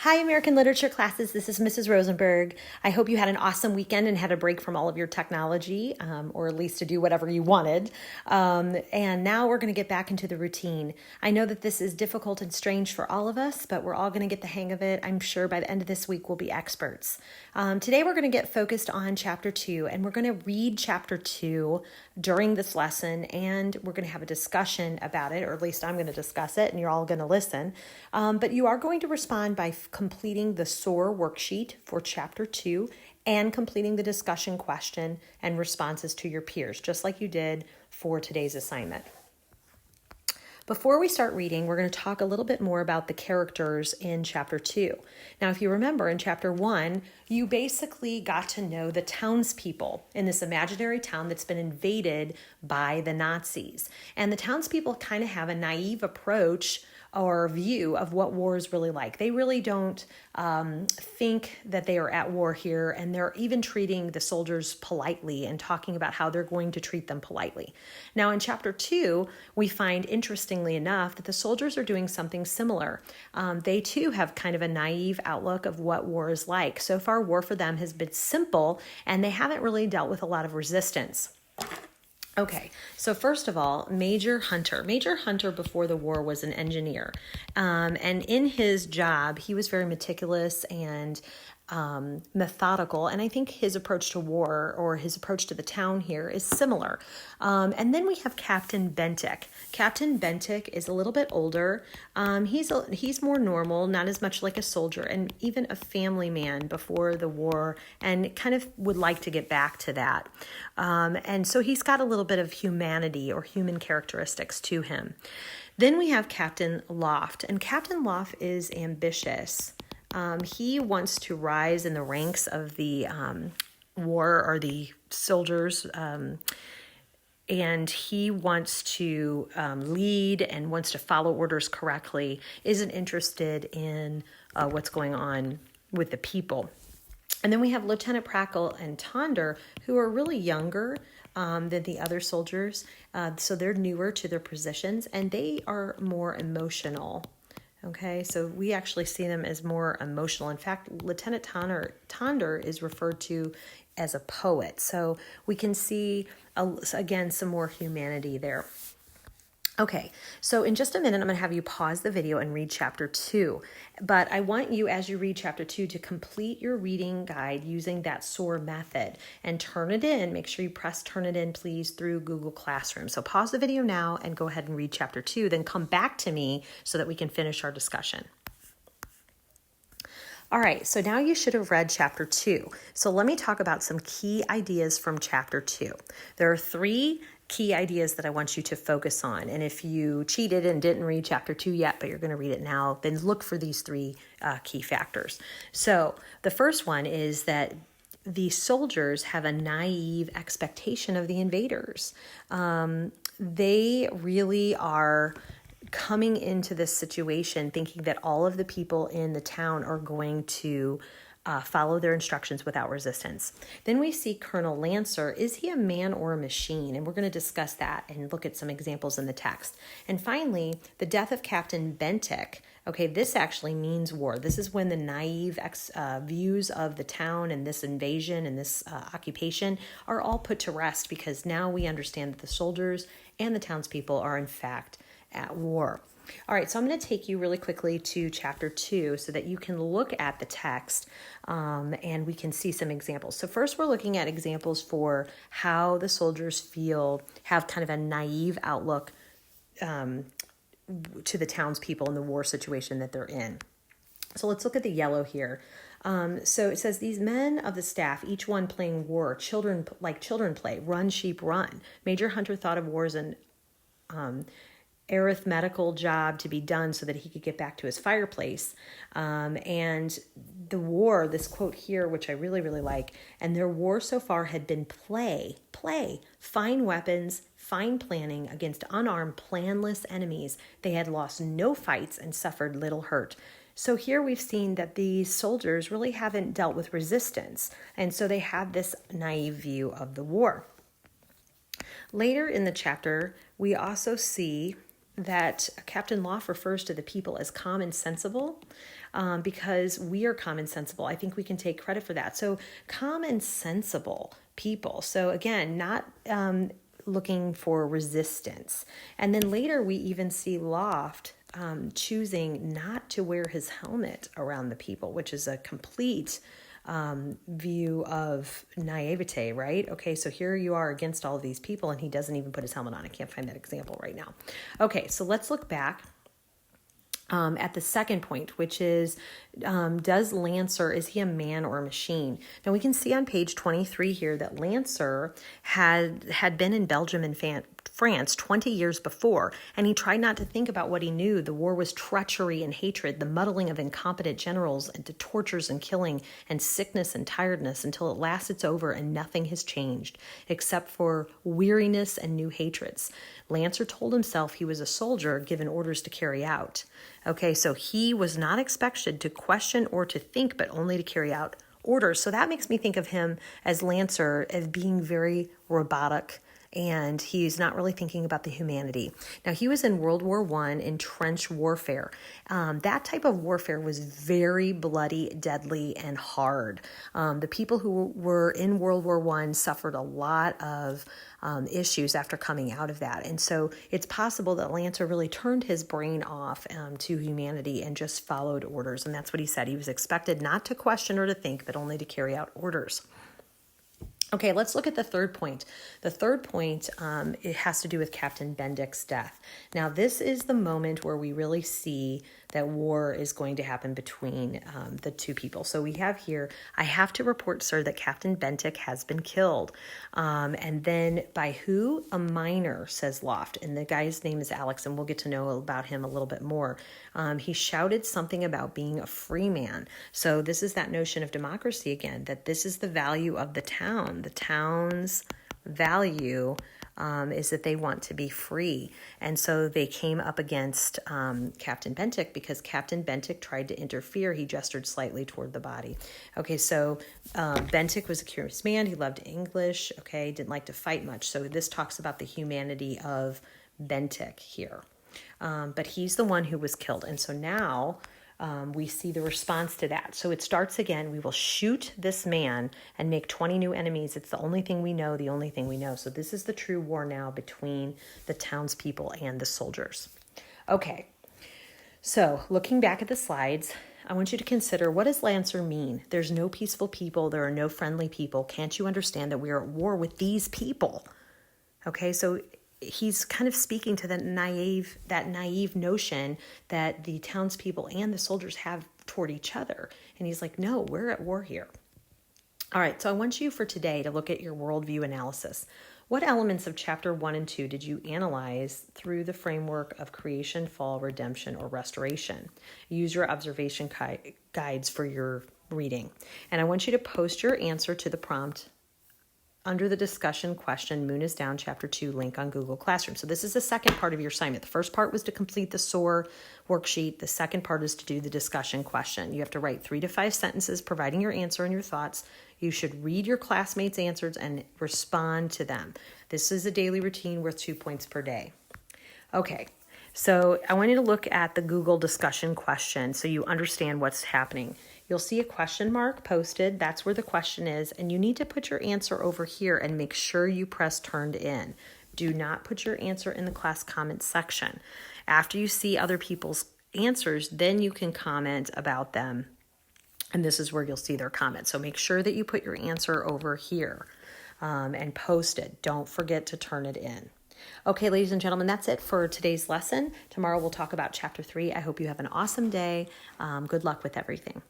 Hi, American Literature classes. This is Mrs. Rosenberg. I hope you had an awesome weekend and had a break from all of your technology, or at least to do whatever you wanted. And now we're going to get back into the routine. I know that this is difficult and strange for all of us, but we're all going to get the hang of it. I'm sure by the end of this week, we'll be experts. Today, we're going to get focused on Chapter 2, and we're going to read Chapter 2 during this lesson, and we're going to have a discussion about it, or at least I'm going to discuss it, and you're all going to listen. But you are going to respond by completing the SOAR worksheet for Chapter 2 and completing the discussion question and responses to your peers, just like you did for today's assignment. Before we start reading, we're going to talk a little bit more about the characters in Chapter 2. Now, if you remember, in Chapter 1, you basically got to know the townspeople in this imaginary town that's been invaded by the Nazis. And the townspeople kind of have a naive approach or view of what war is really like. They really don't think that they are at war here, and they're even treating the soldiers politely and talking about how they're going to treat them politely. Now, in Chapter 2, we find, interestingly enough, that the soldiers are doing something similar. They, too, have kind of a naive outlook of what war is like. So far, war for them has been simple, and they haven't really dealt with a lot of resistance. Okay, so first of all, Major Hunter. Major Hunter before the war was an engineer. And in his job, he was very meticulous and methodical. And I think his approach to war, or his approach to the town here, is similar. And then we have Captain Bentic. Captain Bentic is a little bit older. He's more normal, not as much like a soldier, and even a family man before the war, and kind of would like to get back to that. And so he's got a little bit of humanity or human characteristics to him. Then we have Captain Loft, and Captain Loft is ambitious. He wants to rise in the ranks of the war, or the soldiers, and he wants to lead and wants to follow orders correctly, isn't interested in what's going on with the people. And then we have Lieutenant Prackle and Tonder, who are really younger than the other soldiers. So they're newer to their positions, and they are more emotional. Okay, so we actually see them as more emotional. In fact, Lieutenant Tonder is referred to as a poet. So we can see, again, some more humanity there. Okay, so in just a minute, I'm going to have you pause the video and read Chapter 2. But I want you, as you read Chapter 2, to complete your reading guide using that SOAR method and turn it in. Make sure you press turn it in, please, through Google Classroom. So pause the video now and go ahead and read Chapter 2, then come back to me so that we can finish our discussion. All right, so now you should have read Chapter 2. So let me talk about some key ideas from Chapter 2. There are 3 key ideas that I want you to focus on. And if you cheated and didn't read Chapter 2 yet, but you're going to read it now, then look for these 3 key factors. So the first one is that the soldiers have a naive expectation of the invaders. They really are coming into this situation thinking that all of the people in the town are going to follow their instructions without resistance. Then we see Colonel Lancer. Is he a man or a machine? And we're going to discuss that and look at some examples in the text. And finally, the death of Captain Bentic. Okay, this actually means war. This is when the naive views of the town and this invasion and this occupation are all put to rest, because now we understand that the soldiers and the townspeople are in fact at war. All right, so I'm going to take you really quickly to Chapter 2 so that you can look at the text and we can see some examples. So first, we're looking at examples for how the soldiers have kind of a naive outlook to the townspeople in the war situation that they're in. So let's look at the yellow here. So it says, these men of the staff, each one playing war, children play, run, sheep, run. Major Hunter thought of war as an arithmetical job to be done so that he could get back to his fireplace. And the war, this quote here, which I really, really like, and their war so far had been play, fine weapons, fine planning against unarmed, planless enemies. They had lost no fights and suffered little hurt. So here we've seen that these soldiers really haven't dealt with resistance, and so they have this naive view of the war. Later in the chapter, we also see that Captain Loft refers to the people as common sensible because we are common sensible. I think we can take credit for that. So common sensible people. So again, not looking for resistance. And then later we even see Loft choosing not to wear his helmet around the people, which is a complete view of naivete, right? Okay, so here you are against all of these people and he doesn't even put his helmet on. I can't find that example right now. Okay, so let's look back at the second point, which is, does Lancer, is he a man or a machine? Now we can see on page 23 here that Lancer had been in Belgium and France 20 years before, and he tried not to think about what he knew. The war was treachery and hatred, the muddling of incompetent generals, and to tortures and killing, and sickness and tiredness, until at last it's over and nothing has changed, except for weariness and new hatreds. Lancer told himself he was a soldier given orders to carry out. Okay, so he was not expected to question or to think, but only to carry out orders. So that makes me think of him as Lancer as being very robotic, and he's not really thinking about the humanity. Now, he was in World War I in trench warfare. That type of warfare was very bloody, deadly, and hard. The people who were in World War I suffered a lot of issues after coming out of that. And so it's possible that Lancer really turned his brain off to humanity and just followed orders. And that's what he said. He was expected not to question or to think, but only to carry out orders. Okay, let's look at the third point. The third point, it has to do with Captain Bendick's death. Now, this is the moment where we really see that war is going to happen between the two people. So we have here, I have to report, sir, that Captain Bendick has been killed. And then by who? A miner, says Loft. And the guy's name is Alex, and we'll get to know about him a little bit more. He shouted something about being a free man. So this is that notion of democracy again, that this is the value of the town. The town's value is that they want to be free. And so they came up against Captain Bendick because Captain Bendick tried to interfere. He gestured slightly toward the body. Okay, so Bendick was a curious man. He loved English, okay, didn't like to fight much. So this talks about the humanity of Bendick here. But he's the one who was killed. And so now we see the response to that. So it starts again. We will shoot this man and make 20 new enemies. It's the only thing we know, the only thing we know. So this is the true war now between the townspeople and the soldiers. Okay, so looking back at the slides, I want you to consider, what does Lancer mean? There's no peaceful people. There are no friendly people. Can't you understand that we are at war with these people? Okay, so he's kind of speaking to that naive notion that the townspeople and the soldiers have toward each other. And he's like, no, we're at war here. All right, so I want you for today to look at your worldview analysis. What elements of chapter 1 and 2 did you analyze through the framework of creation, fall, redemption, or restoration? Use your observation guides for your reading. And I want you to post your answer to the prompt under the discussion question, Moon is Down, Chapter 2, link on Google Classroom. So this is the second part of your assignment. The first part was to complete the SOAR worksheet. The second part is to do the discussion question. You have to write 3 to 5 sentences providing your answer and your thoughts. You should read your classmates' answers and respond to them. This is a daily routine worth 2 points per day. Okay, so I want you to look at the Google discussion question so you understand what's happening. You'll see a question mark posted. That's where the question is. And you need to put your answer over here and make sure you press turned in. Do not put your answer in the class comments section. After you see other people's answers, then you can comment about them. And this is where you'll see their comments. So make sure that you put your answer over here and post it. Don't forget to turn it in. Okay, ladies and gentlemen, that's it for today's lesson. Tomorrow we'll talk about Chapter 3. I hope you have an awesome day. Good luck with everything.